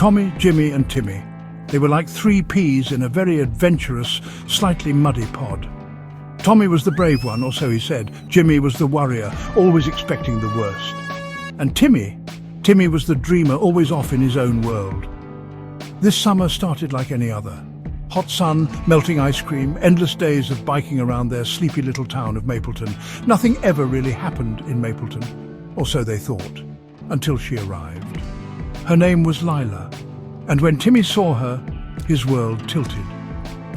Tommy, Jimmy and Timmy. They were like three peas in a very adventurous, slightly muddy pod. Tommy was the brave one, or so he said. Jimmy was the worrier, always expecting the worst. And Timmy was the dreamer, always off in his own world. This summer started like any other. Hot sun, melting ice cream, endless days of biking around their sleepy little town of Mapleton. Nothing ever really happened in Mapleton, or so they thought, until she arrived. Her name was Lila, and when Timmy saw her, his world tilted.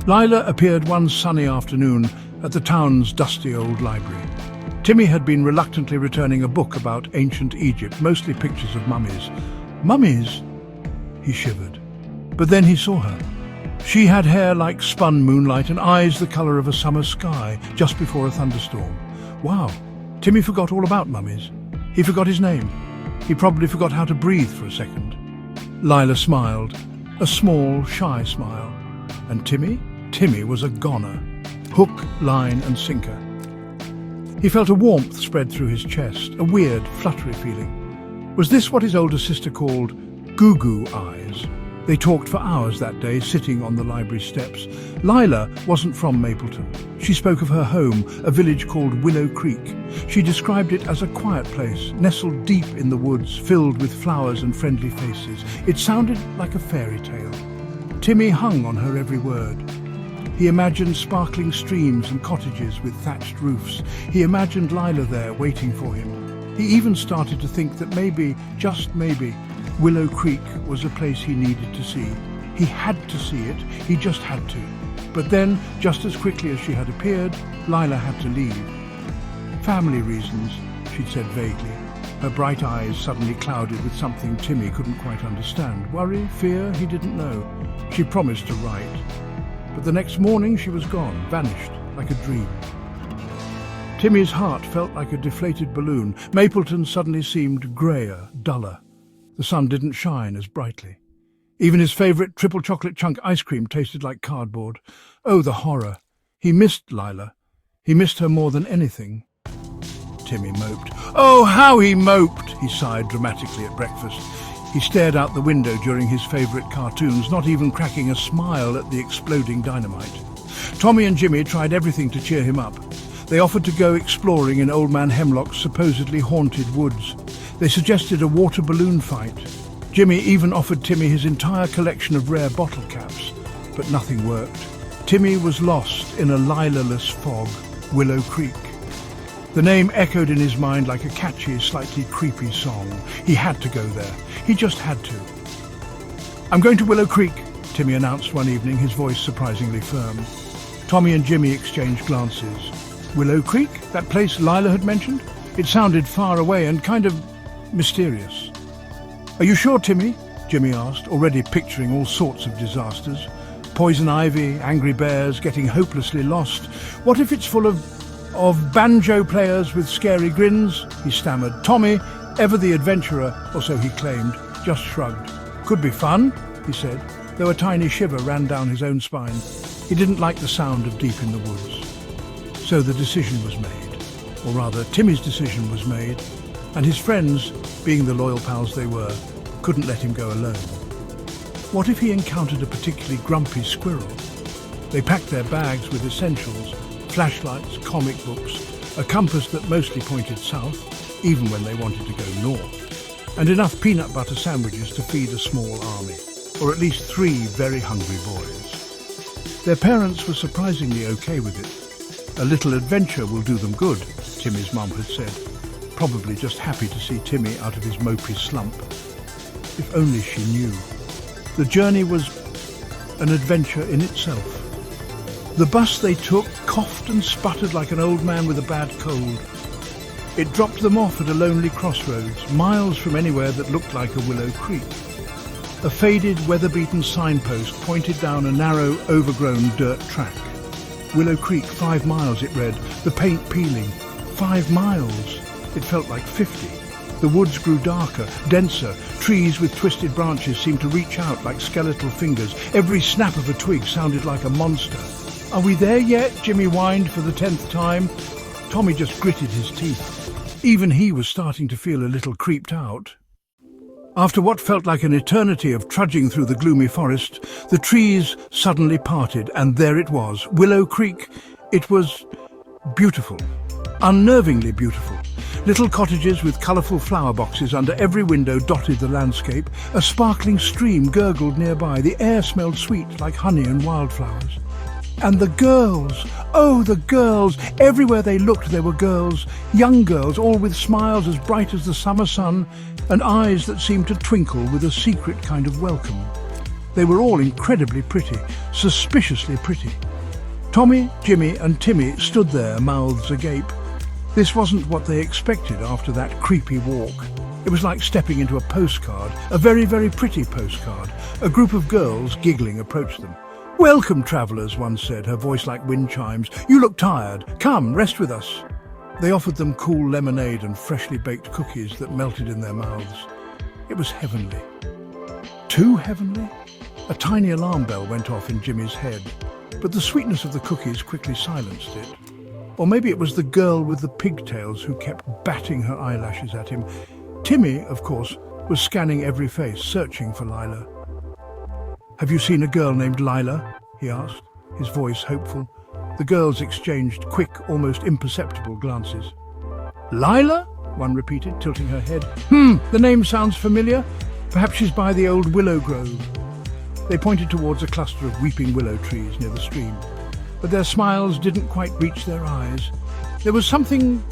Lila appeared one sunny afternoon at the town's dusty old library. Timmy had been reluctantly returning a book about ancient Egypt, mostly pictures of mummies. Mummies? He shivered. But then he saw her. She had hair like spun moonlight and eyes the colour of a summer sky just before a thunderstorm. Wow, Timmy forgot all about mummies. He forgot his name. He probably forgot how to breathe for a second. Lila smiled, a small, shy smile. And Timmy? Timmy was a goner. Hook, line and sinker. He felt a warmth spread through his chest, a weird, fluttery feeling. Was this what his older sister called goo-goo eyes? They talked for hours that day, sitting on the library steps. Lila wasn't from Mapleton. She spoke of her home, a village called Willow Creek. She described it as a quiet place, nestled deep in the woods, filled with flowers and friendly faces. It sounded like a fairy tale. Timmy hung on her every word. He imagined sparkling streams and cottages with thatched roofs. He imagined Lila there waiting for him. He even started to think that maybe, just maybe, Willow Creek was a place he needed to see. He had to see it, he just had to. But then, just as quickly as she had appeared, Lila had to leave. Family reasons, she'd said vaguely. Her bright eyes suddenly clouded with something Timmy couldn't quite understand. Worry, fear, he didn't know. She promised to write. But the next morning she was gone, vanished, like a dream. Timmy's heart felt like a deflated balloon. Mapleton suddenly seemed greyer, duller. The sun didn't shine as brightly. Even his favourite triple chocolate chunk ice cream tasted like cardboard. Oh, the horror. He missed Lila. He missed her more than anything. Timmy moped. Oh, how he moped, he sighed dramatically at breakfast. He stared out the window during his favourite cartoons, not even cracking a smile at the exploding dynamite. Tommy and Jimmy tried everything to cheer him up. They offered to go exploring in Old Man Hemlock's supposedly haunted woods. They suggested a water balloon fight. Jimmy even offered Timmy his entire collection of rare bottle caps, but nothing worked. Timmy was lost in a Lila-less fog, Willow Creek. The name echoed in his mind like a catchy, slightly creepy song. He had to go there. He just had to. I'm going to Willow Creek, Timmy announced one evening, his voice surprisingly firm. Tommy and Jimmy exchanged glances. Willow Creek? That place Lila had mentioned? It sounded far away and kind of mysterious. Are you sure, Timmy? Jimmy asked, already picturing all sorts of disasters. Poison ivy, angry bears, getting hopelessly lost. What if it's full of banjo players with scary grins? He stammered. Tommy, ever the adventurer, or so he claimed, just shrugged. Could be fun, he said, though a tiny shiver ran down his own spine. He didn't like the sound of deep in the woods. So the decision was made, or rather, Timmy's decision was made, and his friends, being the loyal pals they were, couldn't let him go alone. What if he encountered a particularly grumpy squirrel? They packed their bags with essentials, flashlights, comic books, a compass that mostly pointed south, even when they wanted to go north, and enough peanut butter sandwiches to feed a small army, or at least 3 very hungry boys. Their parents were surprisingly okay with it. A little adventure will do them good, Timmy's mum had said, probably just happy to see Timmy out of his mopey slump. If only she knew. The journey was an adventure in itself. The bus they took coughed and sputtered like an old man with a bad cold. It dropped them off at a lonely crossroads, miles from anywhere that looked like a Willow Creek. A faded, weather-beaten signpost pointed down a narrow, overgrown dirt track. Willow Creek, 5 miles, it read, the paint peeling. 5 miles. It felt like 50. The woods grew darker, denser. Trees with twisted branches seemed to reach out like skeletal fingers. Every snap of a twig sounded like a monster. Are we there yet? Jimmy whined for the 10th time. Tommy just gritted his teeth. Even he was starting to feel a little creeped out. After what felt like an eternity of trudging through the gloomy forest, the trees suddenly parted, and there it was, Willow Creek. It was beautiful, unnervingly beautiful. Little cottages with colourful flower boxes under every window dotted the landscape. A sparkling stream gurgled nearby. The air smelled sweet like honey and wildflowers. And the girls! Oh, the girls! Everywhere they looked there were girls, young girls, all with smiles as bright as the summer sun and eyes that seemed to twinkle with a secret kind of welcome. They were all incredibly pretty, suspiciously pretty. Tommy, Jimmy and Timmy stood there, mouths agape. This wasn't what they expected after that creepy walk. It was like stepping into a postcard, a very, very pretty postcard. A group of girls, giggling, approached them. "Welcome, travellers," one said, her voice like wind chimes. "You look tired. Come, rest with us." They offered them cool lemonade and freshly baked cookies that melted in their mouths. It was heavenly. Too heavenly? A tiny alarm bell went off in Jimmy's head, but the sweetness of the cookies quickly silenced it. Or maybe it was the girl with the pigtails who kept batting her eyelashes at him. Timmy, of course, was scanning every face, searching for Lila. "Have you seen a girl named Lila?" he asked, his voice hopeful. The girls exchanged quick, almost imperceptible glances. "Lila?" one repeated, tilting her head. The name sounds familiar. Perhaps she's by the old willow grove." They pointed towards a cluster of weeping willow trees near the stream, but their smiles didn't quite reach their eyes. There was something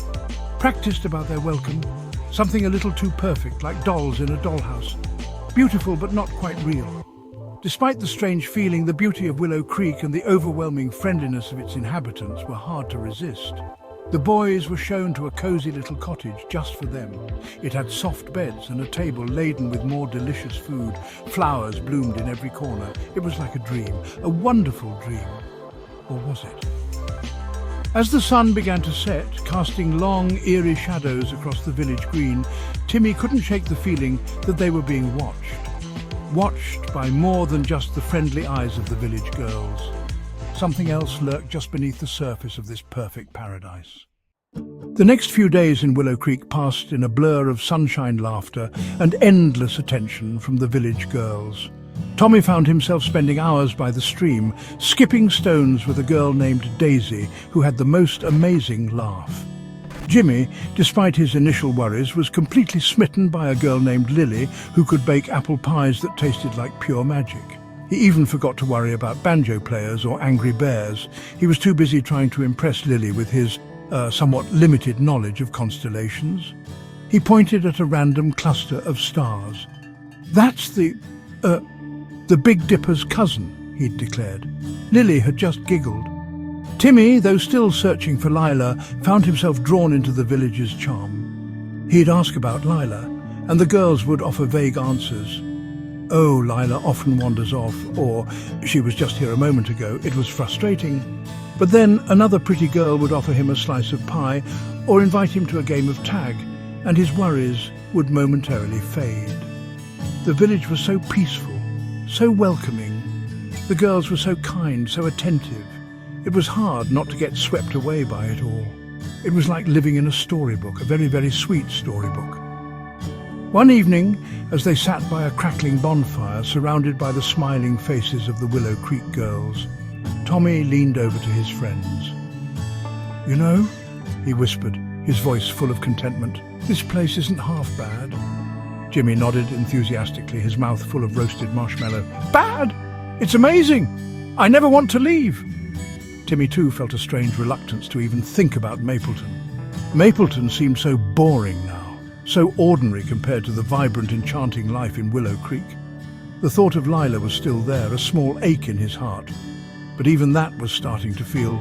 practiced about their welcome, something a little too perfect, like dolls in a dollhouse. Beautiful, but not quite real. Despite the strange feeling, the beauty of Willow Creek and the overwhelming friendliness of its inhabitants were hard to resist. The boys were shown to a cosy little cottage just for them. It had soft beds and a table laden with more delicious food. Flowers bloomed in every corner. It was like a dream, a wonderful dream. Or was it? As the sun began to set, casting long, eerie shadows across the village green, Timmy couldn't shake the feeling that they were being watched. Watched by more than just the friendly eyes of the village girls. Something else lurked just beneath the surface of this perfect paradise. The next few days in Willow Creek passed in a blur of sunshine, laughter, and endless attention from the village girls. Tommy found himself spending hours by the stream, skipping stones with a girl named Daisy, who had the most amazing laugh. Jimmy, despite his initial worries, was completely smitten by a girl named Lily who could bake apple pies that tasted like pure magic. He even forgot to worry about banjo players or angry bears. He was too busy trying to impress Lily with his somewhat limited knowledge of constellations. He pointed at a random cluster of stars. "That's the Big Dipper's cousin," he'd declared. Lily had just giggled. Timmy, though still searching for Lila, found himself drawn into the village's charm. He'd ask about Lila, and the girls would offer vague answers. "Oh, Lila often wanders off," or "She was just here a moment ago." It was frustrating. But then another pretty girl would offer him a slice of pie or invite him to a game of tag, and his worries would momentarily fade. The village was so peaceful, so welcoming. The girls were so kind, so attentive. It was hard not to get swept away by it all. It was like living in a storybook, a very, very sweet storybook. One evening, as they sat by a crackling bonfire, surrounded by the smiling faces of the Willow Creek girls, Tommy leaned over to his friends. "You know," he whispered, his voice full of contentment, "this place isn't half bad." Jimmy nodded enthusiastically, his mouth full of roasted marshmallow. "Bad? It's amazing! I never want to leave!" Timmy too felt a strange reluctance to even think about Mapleton. Mapleton seemed so boring now, so ordinary compared to the vibrant, enchanting life in Willow Creek. The thought of Lila was still there, a small ache in his heart, but even that was starting to feel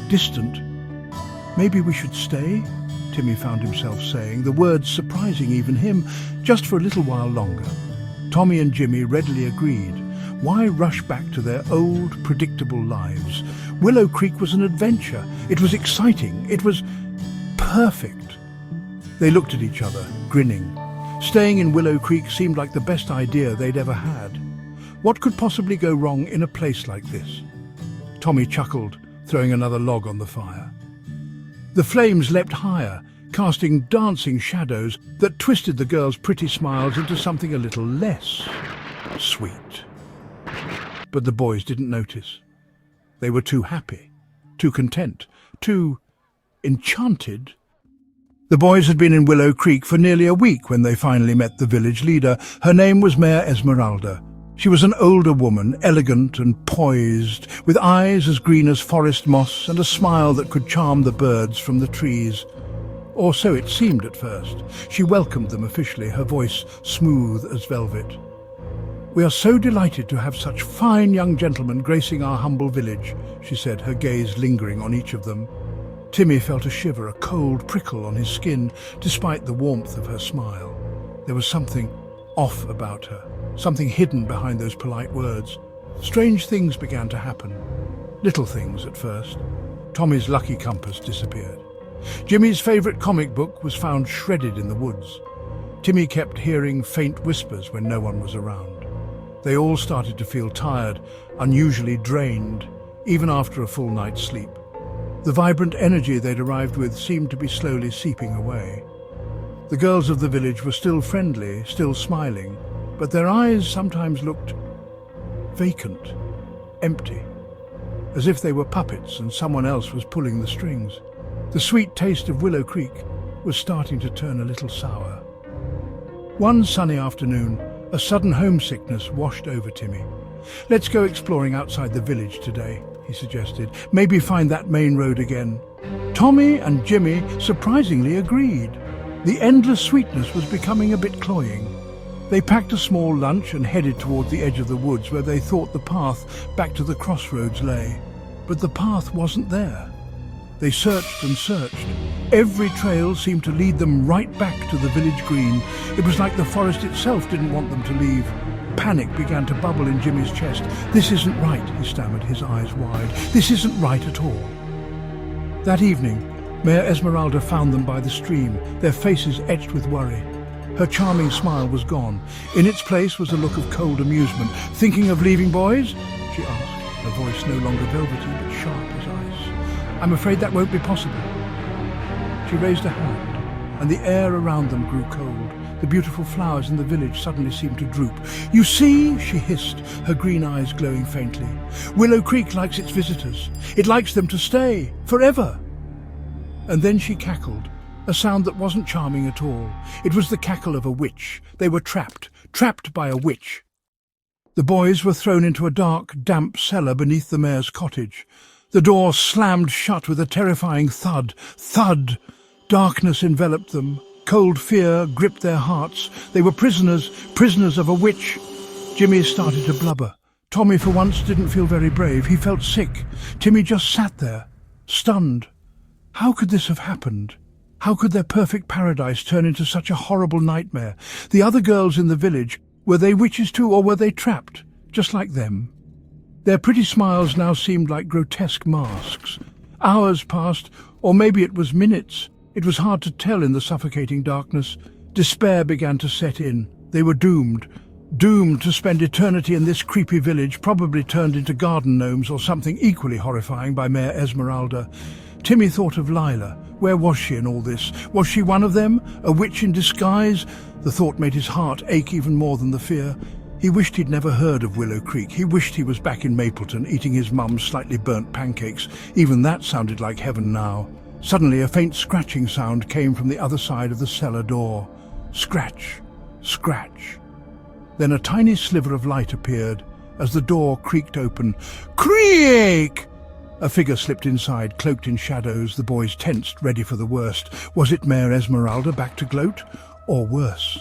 distant. "Maybe we should stay?" Timmy found himself saying, the words surprising even him, just for a little while longer. Tommy and Jimmy readily agreed. Why rush back to their old, predictable lives? Willow Creek was an adventure. It was exciting. It was perfect. They looked at each other, grinning. Staying in Willow Creek seemed like the best idea they'd ever had. What could possibly go wrong in a place like this? Tommy chuckled, throwing another log on the fire. The flames leapt higher, casting dancing shadows that twisted the girls' pretty smiles into something a little less sweet. But the boys didn't notice. They were too happy, too content, too enchanted. The boys had been in Willow Creek for nearly a week when they finally met the village leader. Her name was Mare Esmeralda. She was an older woman, elegant and poised, with eyes as green as forest moss and a smile that could charm the birds from the trees. Or so it seemed at first. She welcomed them officially, her voice smooth as velvet. "We are so delighted to have such fine young gentlemen gracing our humble village," she said, her gaze lingering on each of them. Timmy felt a shiver, a cold prickle on his skin, despite the warmth of her smile. There was something off about her, something hidden behind those polite words. Strange things began to happen. Little things at first. Tommy's lucky compass disappeared. Jimmy's favourite comic book was found shredded in the woods. Timmy kept hearing faint whispers when no one was around. They all started to feel tired, unusually drained, even after a full night's sleep. The vibrant energy they'd arrived with seemed to be slowly seeping away. The girls of the village were still friendly, still smiling, but their eyes sometimes looked vacant, empty, as if they were puppets and someone else was pulling the strings. The sweet taste of Willow Creek was starting to turn a little sour. One sunny afternoon, a sudden homesickness washed over Timmy. "Let's go exploring outside the village today," he suggested. "Maybe find that main road again." Tommy and Jimmy surprisingly agreed. The endless sweetness was becoming a bit cloying. They packed a small lunch and headed toward the edge of the woods where they thought the path back to the crossroads lay. But the path wasn't there. They searched and searched. Every trail seemed to lead them right back to the village green. It was like the forest itself didn't want them to leave. Panic began to bubble in Jimmy's chest. "This isn't right," he stammered, his eyes wide. "This isn't right at all." That evening, Mare Esmeralda found them by the stream, their faces etched with worry. Her charming smile was gone. In its place was a look of cold amusement. "Thinking of leaving, boys?" she asked, her voice no longer velvety but sharp as ice. "I'm afraid that won't be possible." She raised a hand, and the air around them grew cold. The beautiful flowers in the village suddenly seemed to droop. "You see," she hissed, her green eyes glowing faintly. "Willow Creek likes its visitors. It likes them to stay, forever." And then she cackled, a sound that wasn't charming at all. It was the cackle of a witch. They were trapped by a witch. The boys were thrown into a dark, damp cellar beneath the mayor's cottage. The door slammed shut with a terrifying thud. Thud! Darkness enveloped them. Cold fear gripped their hearts. They were prisoners of a witch. Jimmy started to blubber. Tommy for once didn't feel very brave. He felt sick. Timmy just sat there, stunned. How could this have happened? How could their perfect paradise turn into such a horrible nightmare? The other girls in the village, were they witches too, or were they trapped, just like them? Their pretty smiles now seemed like grotesque masks. Hours passed, or maybe it was minutes. It was hard to tell in the suffocating darkness. Despair began to set in. They were doomed to spend eternity in this creepy village, probably turned into garden gnomes or something equally horrifying by Mare Esmeralda. Timmy thought of Lila. Where was she in all this? Was she one of them, a witch in disguise? The thought made his heart ache even more than the fear. He wished he'd never heard of Willow Creek. He wished he was back in Mapleton, eating his mum's slightly burnt pancakes. Even that sounded like heaven now. Suddenly, a faint scratching sound came from the other side of the cellar door. Scratch, scratch. Then a tiny sliver of light appeared as the door creaked open. Creak! A figure slipped inside, cloaked in shadows. The boys tensed, ready for the worst. Was it Mare Esmeralda back to gloat? Or worse?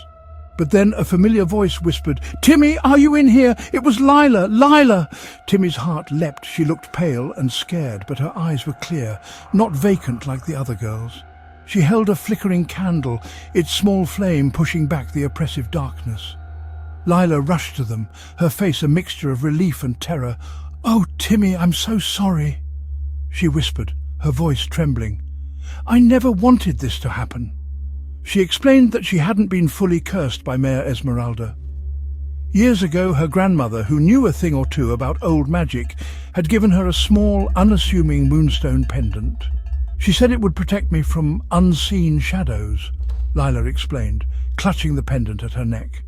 But then a familiar voice whispered, "Timmy, are you in here? It was Lila! Lila!" Timmy's heart leapt. She looked pale and scared, but her eyes were clear, not vacant like the other girls. She held a flickering candle, its small flame pushing back the oppressive darkness. Lila rushed to them, her face a mixture of relief and terror. "Oh, Timmy, I'm so sorry," she whispered, her voice trembling. "I never wanted this to happen." She explained that she hadn't been fully cursed by Mare Esmeralda. Years ago, her grandmother, who knew a thing or two about old magic, had given her a small, unassuming moonstone pendant. She said it would protect me from unseen shadows, Lila explained, clutching the pendant at her neck.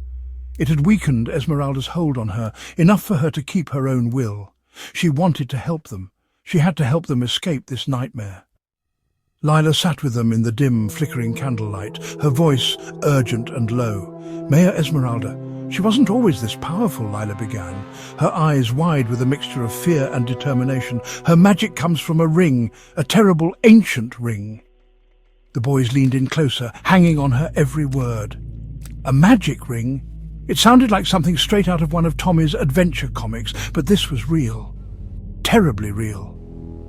It had weakened Esmeralda's hold on her, enough for her to keep her own will. She wanted to help them. She had to help them escape this nightmare. Lila sat with them in the dim, flickering candlelight, her voice urgent and low. "Mayor Esmeralda, she wasn't always this powerful," Lila began, her eyes wide with a mixture of fear and determination. "Her magic comes from a ring, a terrible ancient ring." The boys leaned in closer, hanging on her every word. A magic ring? It sounded like something straight out of one of Tommy's adventure comics, but this was real. Terribly real.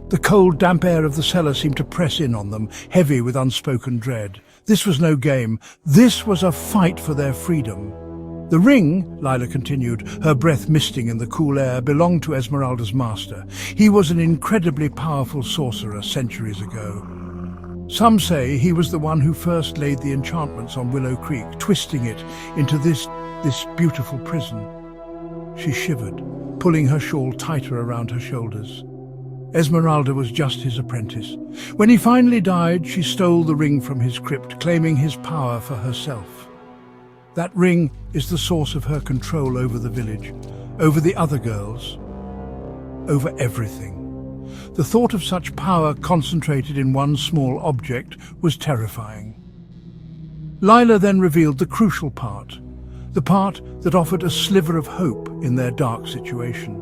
The cold, damp air of the cellar seemed to press in on them, heavy with unspoken dread. This was no game. This was a fight for their freedom. The ring, Lila continued, her breath misting in the cool air, belonged to Esmeralda's master. He was an incredibly powerful sorcerer centuries ago. Some say he was the one who first laid the enchantments on Willow Creek, twisting it into this beautiful prison. She shivered, pulling her shawl tighter around her shoulders. Esmeralda was just his apprentice. When he finally died, she stole the ring from his crypt, claiming his power for herself. That ring is the source of her control over the village, over the other girls, over everything. The thought of such power concentrated in one small object was terrifying. Lila then revealed the crucial part, the part that offered a sliver of hope in their dark situation.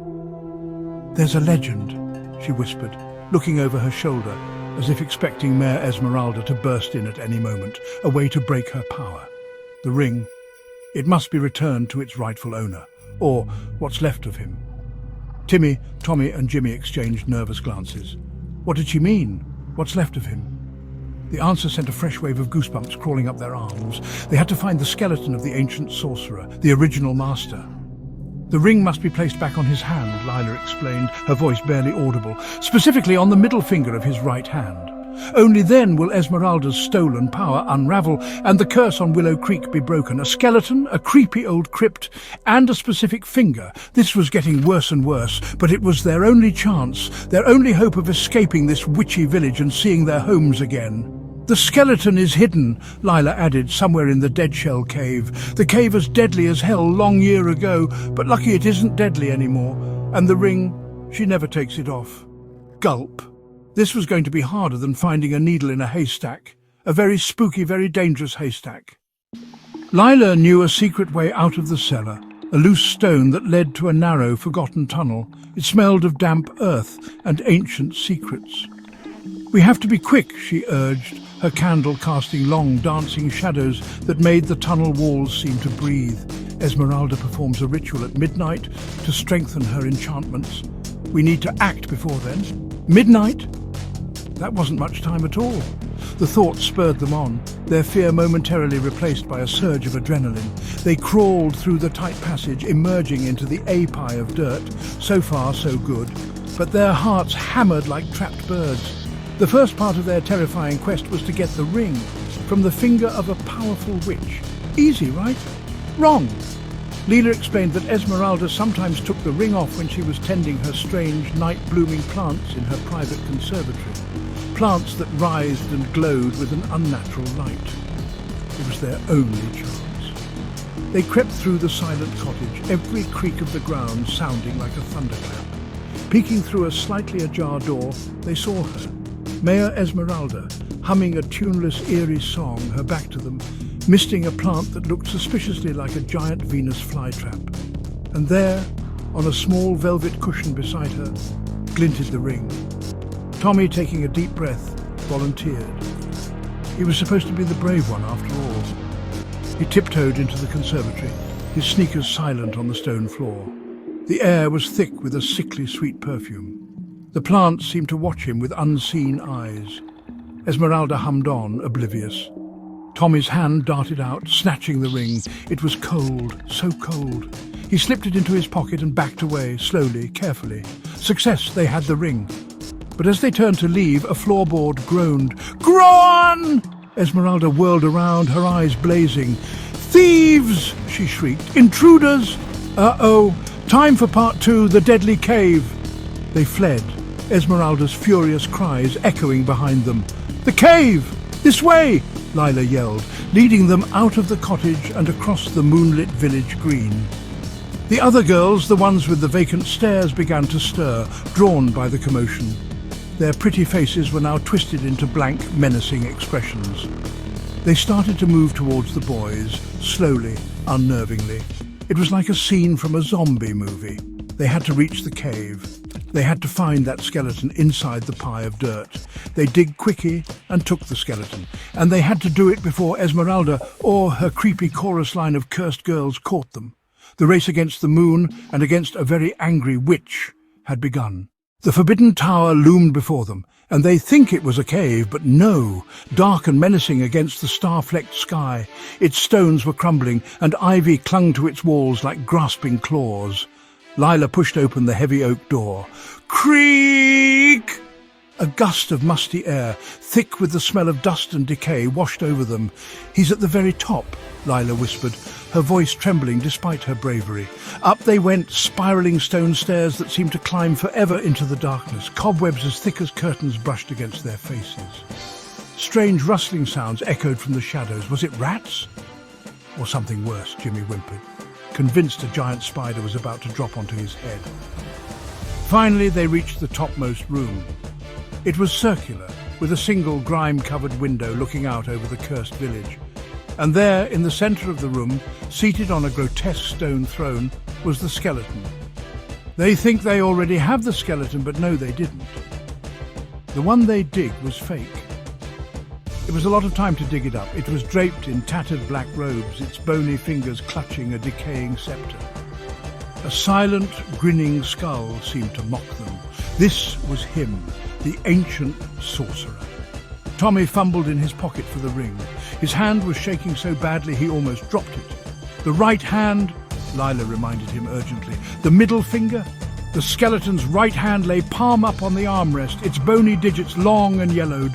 "There's a legend," she whispered, looking over her shoulder, as if expecting Mayor Esmeralda to burst in at any moment, a way to break her power. The ring. It must be returned to its rightful owner, or what's left of him. Timmy, Tommy and Jimmy exchanged nervous glances. What did she mean? What's left of him? The answer sent a fresh wave of goosebumps crawling up their arms. They had to find the skeleton of the ancient sorcerer, the original master. "The ring must be placed back on his hand," Lila explained, her voice barely audible, "specifically on the middle finger of his right hand. Only then will Esmeralda's stolen power unravel and the curse on Willow Creek be broken. A skeleton, a creepy old crypt, and a specific finger. This was getting worse and worse, but it was their only chance, their only hope of escaping this witchy village and seeing their homes again. The skeleton is hidden," Lila added, "somewhere in the Dead Shell cave. The cave as deadly as hell long year ago, but lucky it isn't deadly anymore. And the ring, she never takes it off." Gulp. This was going to be harder than finding a needle in a haystack. A very spooky, very dangerous haystack. Lila knew a secret way out of the cellar, a loose stone that led to a narrow, forgotten tunnel. It smelled of damp earth and ancient secrets. "We have to be quick," she urged, her candle casting long, dancing shadows that made the tunnel walls seem to breathe. "Esmeralda performs a ritual at midnight to strengthen her enchantments. We need to act before then." Midnight? That wasn't much time at all. The thought spurred them on, their fear momentarily replaced by a surge of adrenaline. They crawled through the tight passage, emerging into the A-pie of dirt. So far, so good. But their hearts hammered like trapped birds. The first part of their terrifying quest was to get the ring from the finger of a powerful witch. Easy, right? Wrong. Lila explained that Esmeralda sometimes took the ring off when she was tending her strange night-blooming plants in her private conservatory. Plants that writhed and glowed with an unnatural light. It was their only chance. They crept through the silent cottage, every creak of the ground sounding like a thunderclap. Peeking through a slightly ajar door, they saw her, Mayor Esmeralda, humming a tuneless, eerie song, her back to them, misting a plant that looked suspiciously like a giant Venus flytrap. And there, on a small velvet cushion beside her, glinted the ring. Tommy, taking a deep breath, volunteered. He was supposed to be the brave one after all. He tiptoed into the conservatory, his sneakers silent on the stone floor. The air was thick with a sickly sweet perfume. The plants seemed to watch him with unseen eyes. Esmeralda hummed on, oblivious. Tommy's hand darted out, snatching the ring. It was cold, so cold. He slipped it into his pocket and backed away, slowly, carefully. Success, they had the ring. But as they turned to leave, a floorboard groaned. "Groan!" Esmeralda whirled around, her eyes blazing. "Thieves!" she shrieked. "Intruders! Uh-oh! Time for part 2, the deadly cave!" They fled, Esmeralda's furious cries echoing behind them. "The cave! This way!" Lila yelled, leading them out of the cottage and across the moonlit village green. The other girls, the ones with the vacant stares, began to stir, drawn by the commotion. Their pretty faces were now twisted into blank, menacing expressions. They started to move towards the boys, slowly, unnervingly. It was like a scene from a zombie movie. They had to reach the cave. They had to find that skeleton inside the pile of dirt. They digged quickly and took the skeleton, and they had to do it before Esmeralda or her creepy chorus line of cursed girls caught them. The race against the moon and against a very angry witch had begun. The forbidden tower loomed before them, and they think it was a cave, but no, dark and menacing against the star-flecked sky. Its stones were crumbling, and ivy clung to its walls like grasping claws. Lila pushed open the heavy oak door. Creak! A gust of musty air, thick with the smell of dust and decay, washed over them. "He's at the very top," Lila whispered, her voice trembling despite her bravery. Up they went, spiralling stone stairs that seemed to climb forever into the darkness. Cobwebs as thick as curtains brushed against their faces. Strange rustling sounds echoed from the shadows. Was it rats? Or something worse, Jimmy whimpered, convinced a giant spider was about to drop onto his head. Finally, they reached the topmost room. It was circular, with a single grime-covered window looking out over the cursed village. And there, in the centre of the room, seated on a grotesque stone throne, was the skeleton. They think they already have the skeleton, but no, they didn't. The one they dig was fake. It was a lot of time to dig it up. It was draped in tattered black robes, its bony fingers clutching a decaying sceptre. A silent, grinning skull seemed to mock them. This was him, the ancient sorcerer. Tommy fumbled in his pocket for the ring. His hand was shaking so badly he almost dropped it. The right hand, Lila reminded him urgently. The middle finger? The skeleton's right hand lay palm up on the armrest, its bony digits long and yellowed.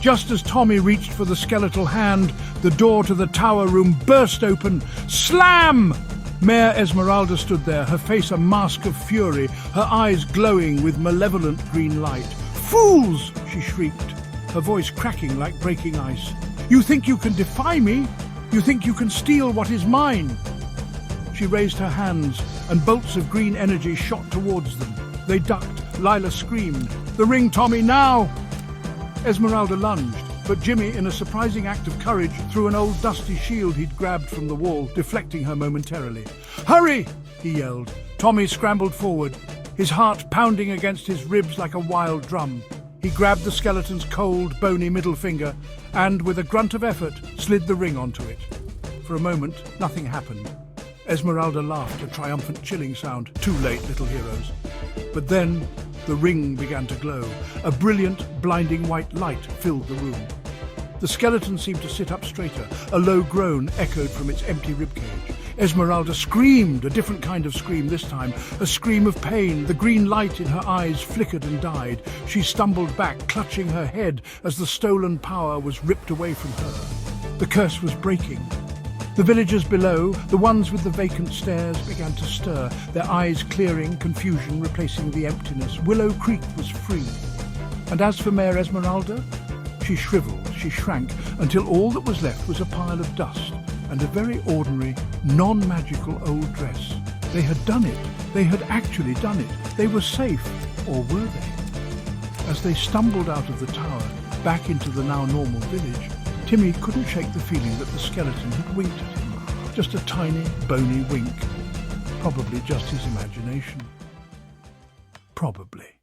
Just as Tommy reached for the skeletal hand, the door to the tower room burst open. Slam! Mayor Esmeralda stood there, her face a mask of fury, her eyes glowing with malevolent green light. "Fools!" she shrieked, her voice cracking like breaking ice. "You think you can defy me? You think you can steal what is mine?" She raised her hands, and bolts of green energy shot towards them. They ducked. Lila screamed, "The ring, Tommy, now!" Esmeralda lunged, but Jimmy, in a surprising act of courage, threw an old dusty shield he'd grabbed from the wall, deflecting her momentarily. "Hurry!" he yelled. Tommy scrambled forward, his heart pounding against his ribs like a wild drum. He grabbed the skeleton's cold, bony middle finger and, with a grunt of effort, slid the ring onto it. For a moment, nothing happened. Esmeralda laughed, a triumphant, chilling sound. Too late, little heroes. But then the ring began to glow. A brilliant, blinding white light filled the room. The skeleton seemed to sit up straighter. A low groan echoed from its empty ribcage. Esmeralda screamed, a different kind of scream this time, a scream of pain. The green light in her eyes flickered and died. She stumbled back, clutching her head as the stolen power was ripped away from her. The curse was breaking. The villagers below, the ones with the vacant stares, began to stir, their eyes clearing, confusion replacing the emptiness. Willow Creek was free. And as for Mayor Esmeralda, she shriveled, she shrank, until all that was left was a pile of dust and a very ordinary, non-magical old dress. They had done it. They had actually done it. They were safe, or were they? As they stumbled out of the tower, back into the now normal village, Timmy couldn't shake the feeling that the skeleton had winked at him. Just a tiny, bony wink. Probably just his imagination. Probably.